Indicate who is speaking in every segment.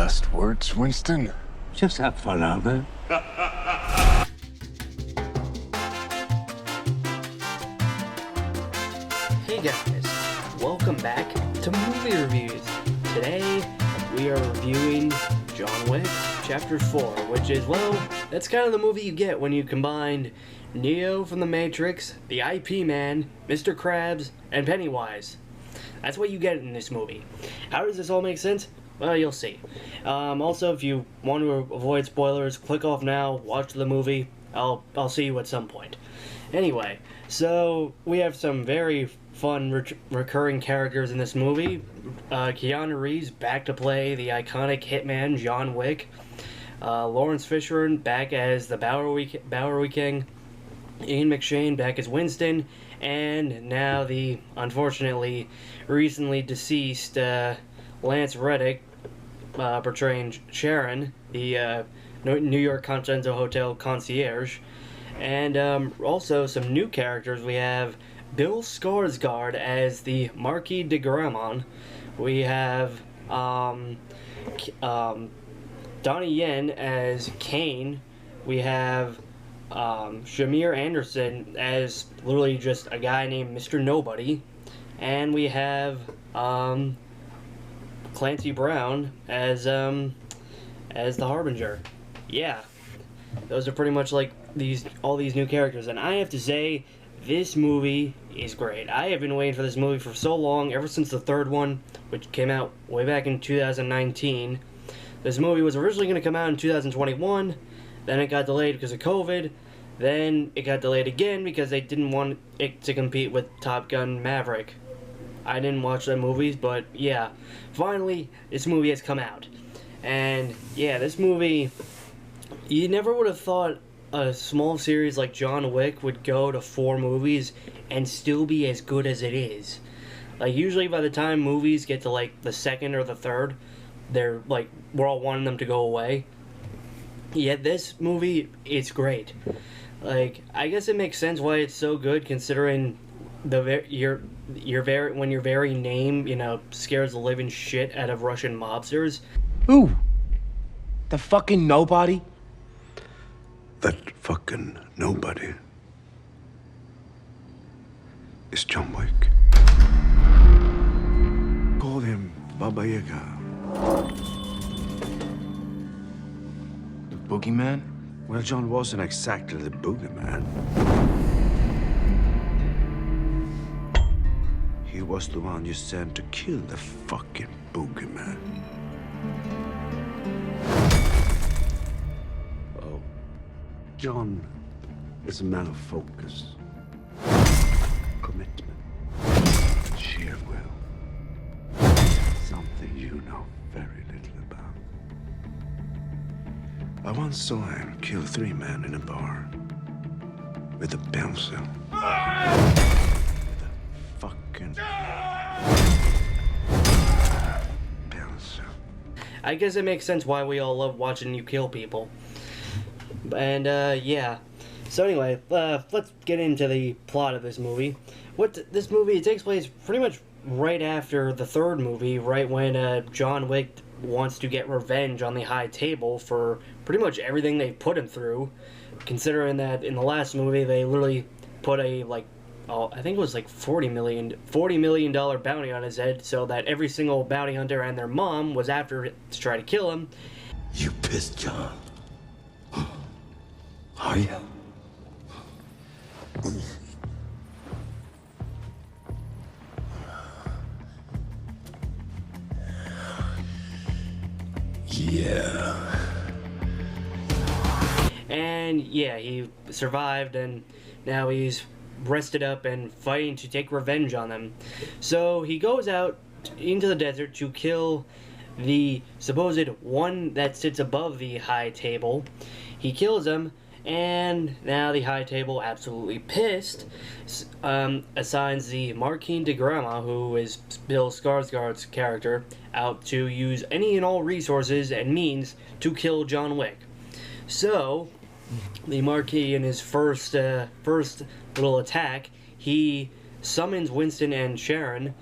Speaker 1: last words, Winston?
Speaker 2: Just have fun out there.
Speaker 3: Hey guys, welcome back to Movie Reviews. Today, we are reviewing John Wick Chapter 4, which is, well, that's kind of the movie you get when you combine Neo from The Matrix, the IP Man, Mr. Krabs, and Pennywise. That's what you get in this movie. How does this all make sense? Well, you'll see. Also, if you want to avoid spoilers, click off now, watch the movie. I'll see you at some point. Anyway, so we have some very fun recurring characters in this movie. Keanu Reeves back to play the iconic hitman John Wick. Lawrence Fishburne back as the Bowery King. Ian McShane back as Winston. And now the, unfortunately, recently deceased Lance Reddick portraying Sharon, the New York Continental Hotel concierge. And also some new characters. We have Bill Skarsgård as the Marquis de Gramont. We have Donnie Yen as Kane. We have Shamir Anderson as literally just a guy named Mr. Nobody. And we have Clancy Brown as the Harbinger. Yeah, those are pretty much like all these new characters, and I have to say, this movie is great. I have been waiting for this movie for so long, ever since the third one, which came out way back in 2019. This movie was originally going to come out in 2021, then it got delayed because of COVID, then it got delayed again because they didn't want it to compete with Top Gun Maverick. I didn't watch that movie, but yeah, finally, this movie has come out. And yeah, this movie, you never would have thought a small series like John Wick would go to 4 movies and still be as good as it is. Like, usually by the time movies get to like the second or the third, they're like, we're all wanting them to go away. Yet this movie, it's great. Like, I guess it makes sense why it's so good, considering your very name, scares the living shit out of Russian mobsters.
Speaker 4: Who? The fucking nobody?
Speaker 2: That fucking nobody is John Wick. Call him Baba Yaga.
Speaker 4: The boogeyman?
Speaker 2: Well, John wasn't exactly the boogeyman. He was the one you sent to kill the fucking boogeyman. Oh, John is a man of focus, commitment, sheer will. Something you know very little about. I once saw him kill 3 men in a bar with a pencil. Fucking pencil.
Speaker 3: I guess it makes sense why we all love watching you kill people. And, yeah. So anyway, let's get into the plot of this movie. This movie, it takes place pretty much right after the third movie, right when John Wick wants to get revenge on the High Table for pretty much everything they've put him through, considering that in the last movie they literally put I think it was like $40 million bounty on his head, so that every single bounty hunter and their mom was after it to try to kill him.
Speaker 2: You pissed, John. Are you? Yeah.
Speaker 3: And yeah, he survived, and now he's rested up and fighting to take revenge on them. So he goes out into the desert to kill the supposed one that sits above the High Table. He kills him, and now the High Table, absolutely pissed, assigns the Marquis de Gramont, who is Bill Skarsgård's character, out to use any and all resources and means to kill John Wick. So the Marquis, in his first little attack, he summons Winston and Sharon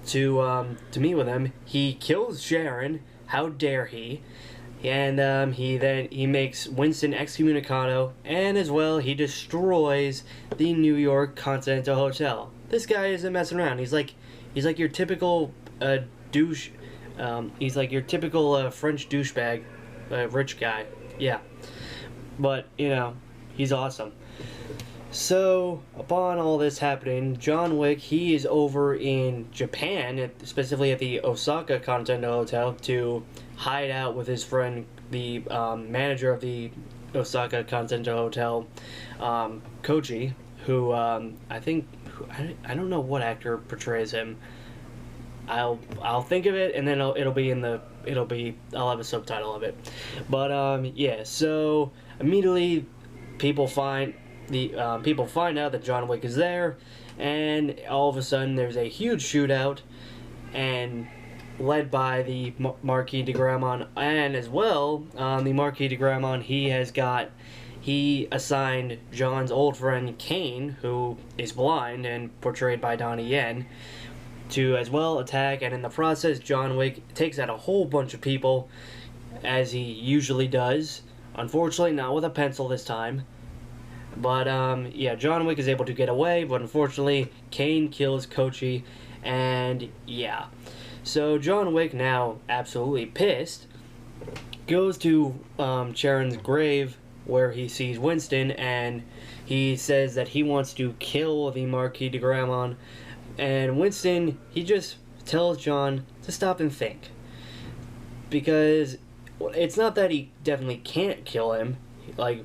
Speaker 3: to meet with him. He kills Sharon, How dare he? And he makes Winston excommunicado, and as well he destroys the New York Continental Hotel. This guy isn't messing around. He's like your typical douche. He's like your typical French douchebag, rich guy. Yeah, but he's awesome. So, upon all this happening, John Wick, he is over in Japan, specifically at the Osaka Continental Hotel, to hide out with his friend, the manager of the Osaka Continental Hotel, Koji, who I don't know what actor portrays him. I'll think of it, and then I'll have a subtitle of it. But yeah, so immediately people find out that John Wick is there, and all of a sudden there's a huge shootout, and led by the Marquis de Gramont, and as well the Marquis de Gramont, he assigned John's old friend Kane, who is blind and portrayed by Donnie Yen, to as well attack, and in the process John Wick takes out a whole bunch of people, as he usually does. Unfortunately, not with a pencil this time. But yeah, John Wick is able to get away, but unfortunately Kane kills Kochi, and yeah. So John Wick, now absolutely pissed, goes to Charon's grave where he sees Winston, and he says that he wants to kill the Marquis de Gramont, and Winston, he just tells John to stop and think. Because it's not that he definitely can't kill him, like,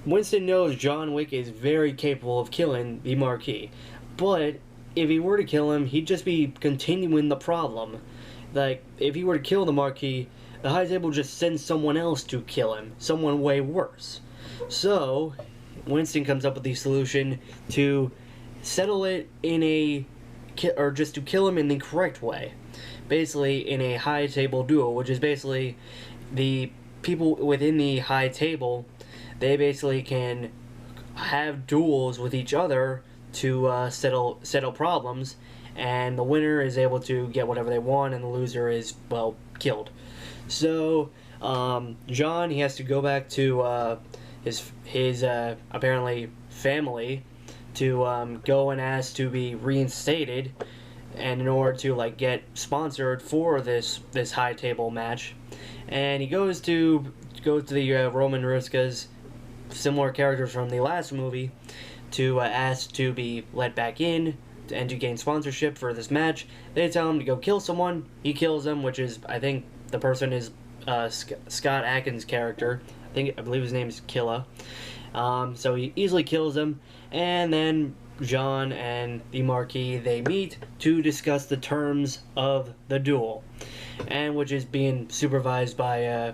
Speaker 3: Winston knows John Wick is very capable of killing the Marquis, but if he were to kill him, he'd just be continuing the problem. Like, if he were to kill the Marquis, the High Table just sends someone else to kill him, someone way worse. So, Winston comes up with the solution to settle it or just to kill him in the correct way. Basically, in a High Table duel, which is basically the people within the High Table, they basically can have duels with each other to settle problems, and the winner is able to get whatever they want, and the loser is, well, killed. So John, he has to go back to his apparently family to go and ask to be reinstated, and in order to like get sponsored for this High Table match, and he goes to the Roman Ruska's, similar characters from the last movie, to ask to be let back in and to gain sponsorship for this match. They tell him to go kill someone. He kills them, which is, I think the person is Scott Adkins' character. I believe his name is Killa. So he easily kills him, and then John and the Marquis, they meet to discuss the terms of the duel, and which is being supervised by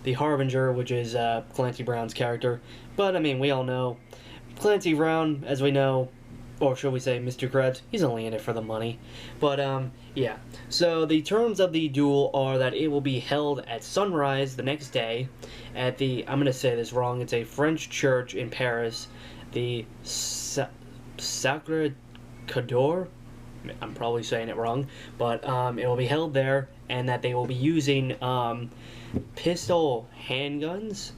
Speaker 3: the Harbinger, which is Clancy Brown's character. But, I mean, we all know Clancy Brown, as we know, or should we say Mr. Krabs, he's only in it for the money. But, yeah. So, the terms of the duel are that it will be held at sunrise the next day at the, I'm going to say this wrong, it's a French church in Paris, the Sacre Coeur. I'm probably saying it wrong, but it will be held there, and that they will be using pistol handguns,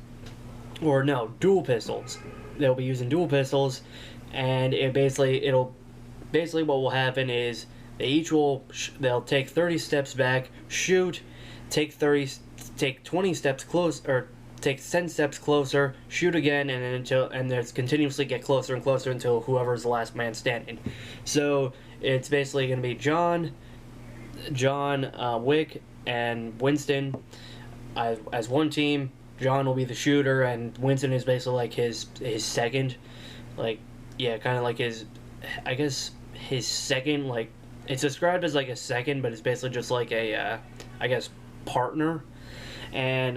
Speaker 3: or no, dual pistols. They'll be using dual pistols, and what will happen is they'll take 30 steps back, shoot, take 20 steps close, or take 10 steps closer, shoot again, and there's continuously get closer and closer until whoever's the last man standing. So it's basically going to be John Wick and Winston as one team. John will be the shooter, and Winston is basically like his second, like, yeah, kind of like his second, like, it's described as like a second, but it's basically just like a, I guess, partner. And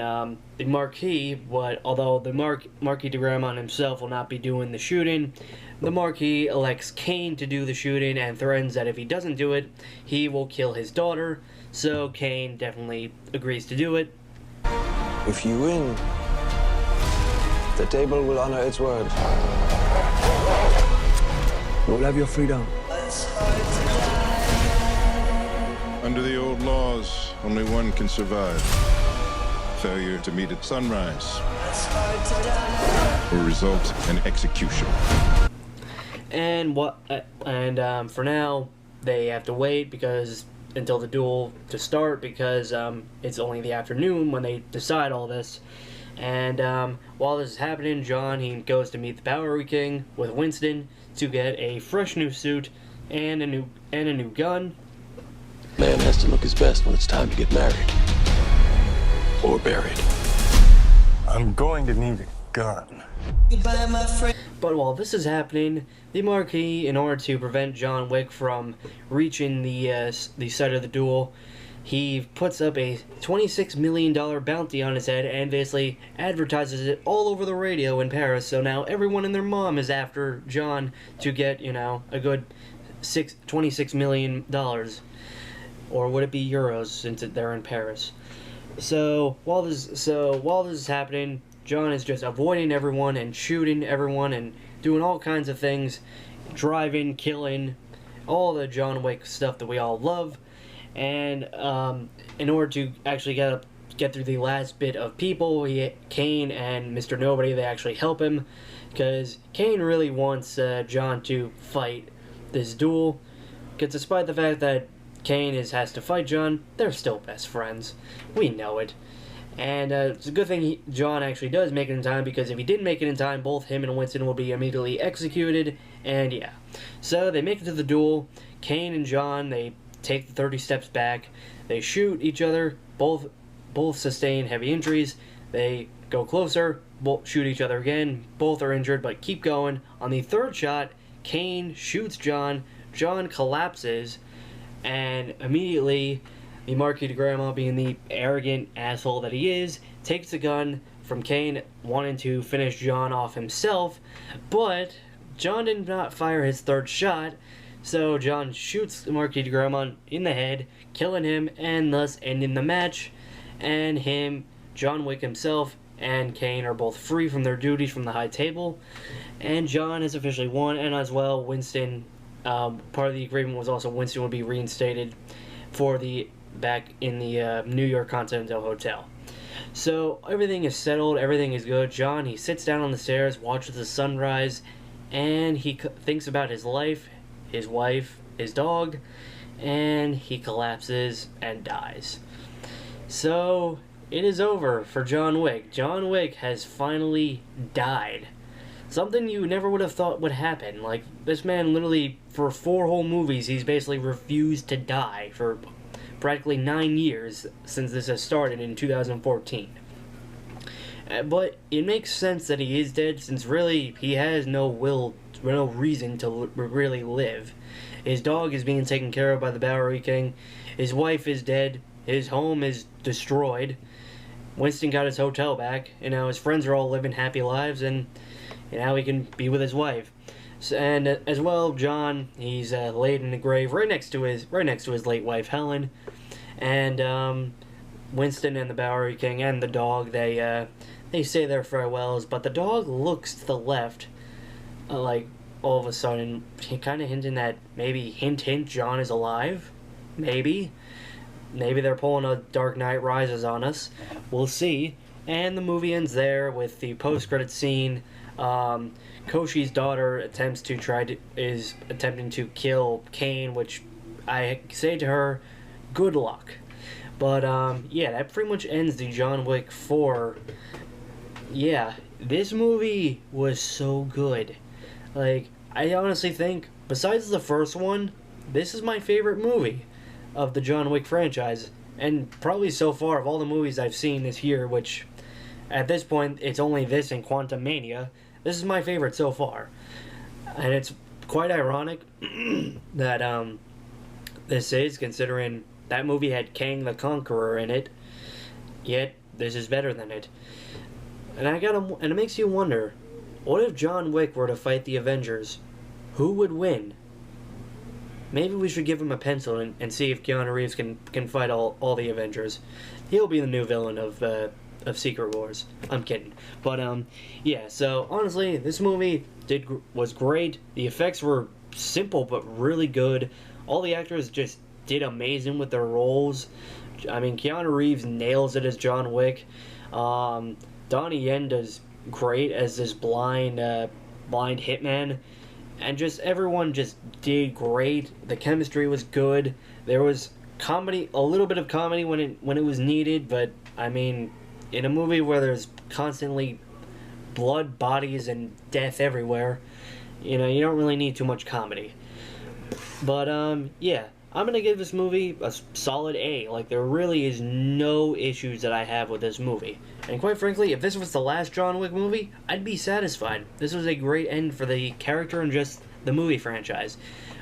Speaker 3: the Marquis, although the Marquis de Gramont himself will not be doing the shooting, the Marquis elects Kane to do the shooting and threatens that if he doesn't do it, he will kill his daughter. So Kane definitely agrees to do it.
Speaker 1: If you win, the table will honor its word. You will have your freedom.
Speaker 5: Under the old laws, only one can survive. Failure to meet at sunrise will result in execution.
Speaker 3: And for now, they have to wait until the duel to start because it's only the afternoon when they decide all this. And while this is happening, John, he goes to meet the Bowery King with Winston to get a fresh new suit and a new gun.
Speaker 6: Man has to look his best when it's time to get married. Or buried.
Speaker 7: I'm going to need a gun.
Speaker 8: Goodbye, my friend.
Speaker 3: But while this is happening, the Marquis, in order to prevent John Wick from reaching the site of the duel, he puts up a $26 million bounty on his head and basically advertises it all over the radio in Paris. So now everyone and their mom is after John to get, a good $26 million. Or would it be euros since they're in Paris? So while this is happening, John is just avoiding everyone and shooting everyone and doing all kinds of things, driving, killing, all the John Wick stuff that we all love. And in order to actually get through the last bit of people, Kane and Mr. Nobody, they actually help him because Kane really wants John to fight this duel. Because despite the fact that Kane has to fight John, they're still best friends. We know it. And it's a good thing John actually does make it in time, because if he didn't make it in time, both him and Winston will be immediately executed. And yeah. So they make it to the duel. Kane and John, they take the 30 steps back. They shoot each other. Both sustain heavy injuries. They go closer. Both shoot each other again. Both are injured, but keep going. On the third shot, Kane shoots John. John collapses. And immediately, the Marquis de Grandma, being the arrogant asshole that he is, takes the gun from Kane, wanting to finish John off himself, but John did not fire his third shot, so John shoots the Marquis de Grandma in the head, killing him, and thus ending the match, and John Wick himself, and Kane are both free from their duties from the high table, and John has officially won, and as well, Winston. Part of the agreement was also Winston would be reinstated back in the New York Continental Hotel. So everything is settled, everything is good. John, he sits down on the stairs, watches the sunrise, and he thinks about his life, his wife, his dog, and he collapses and dies. So it is over for John Wick. John Wick has finally died. Something you never would have thought would happen. Like, this man literally, for 4 whole movies, he's basically refused to die for practically 9 years since this has started in 2014. But it makes sense that he is dead, since really, he has no reason to really live. His dog is being taken care of by the Bowery King. His wife is dead. His home is destroyed. Winston got his hotel back. His friends are all living happy lives, and now he can be with his wife. And as well, John, he's laid in a grave right next to his late wife Helen. And Winston and the Bowery King and the dog, they say their farewells, but the dog looks to the left, like all of a sudden, kind of hinting that maybe hint John is alive. Maybe they're pulling a Dark Knight Rises on us. We'll see. And the movie ends there with the post-credit scene. Koshi's daughter is attempting to kill Kane, which I say to her, good luck. But yeah, that pretty much ends the John Wick 4. Yeah, this movie was so good. Like, I honestly think, besides the first one, this is my favorite movie of the John Wick franchise, and probably so far of all the movies I've seen this year, which at this point it's only this and Quantum Mania. This is my favorite so far. And it's quite ironic that this is, considering that movie had Kang the Conqueror in it, yet this is better than it. And it makes you wonder, what if John Wick were to fight the Avengers? Who would win? Maybe we should give him a pencil and see if Keanu Reeves can fight all the Avengers. He'll be the new villain of Secret Wars. I'm kidding. But yeah, so honestly, this movie was great. The effects were simple but really good. All the actors just did amazing with their roles. I mean, Keanu Reeves nails it as John Wick. Donnie Yen does great as this blind hitman, and just everyone just did great. The chemistry was good. There was comedy, a little bit of comedy when it was needed, but I mean, in a movie where there's constantly blood, bodies, and death everywhere, you know, you don't really need too much comedy. But yeah, I'm gonna give this movie a solid A. Like, there really is no issues that I have with this movie. And quite frankly, if this was the last John Wick movie, I'd be satisfied. This was a great end for the character and just the movie franchise.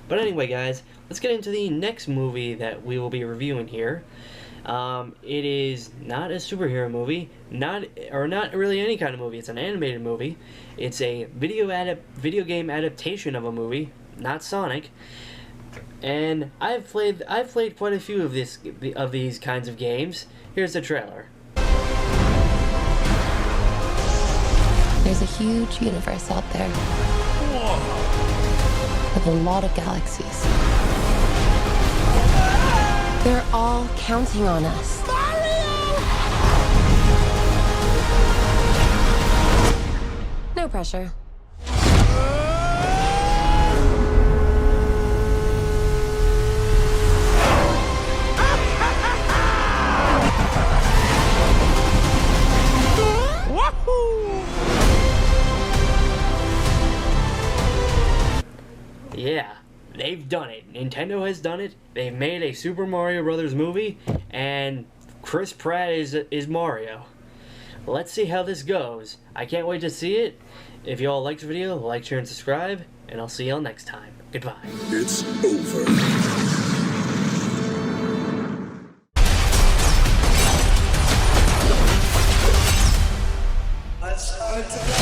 Speaker 3: But anyway, guys, let's get into the next movie that we will be reviewing here. It is not a superhero movie, not really any kind of movie. It's an animated movie. It's a video game adaptation of a movie, not Sonic. And I've played quite a few of these kinds of games. Here's the trailer.
Speaker 8: There's a huge universe out there. Whoa. With a lot of galaxies. They're all counting on us. Mario! No pressure.
Speaker 3: Yeah, they've done it. Nintendo has done it. They've made a Super Mario Brothers movie, and Chris Pratt is Mario. Let's see how this goes. I can't wait to see it. If y'all liked the video, like, share, and subscribe, and I'll see y'all next time. Goodbye.
Speaker 2: It's over.
Speaker 1: Let's go together.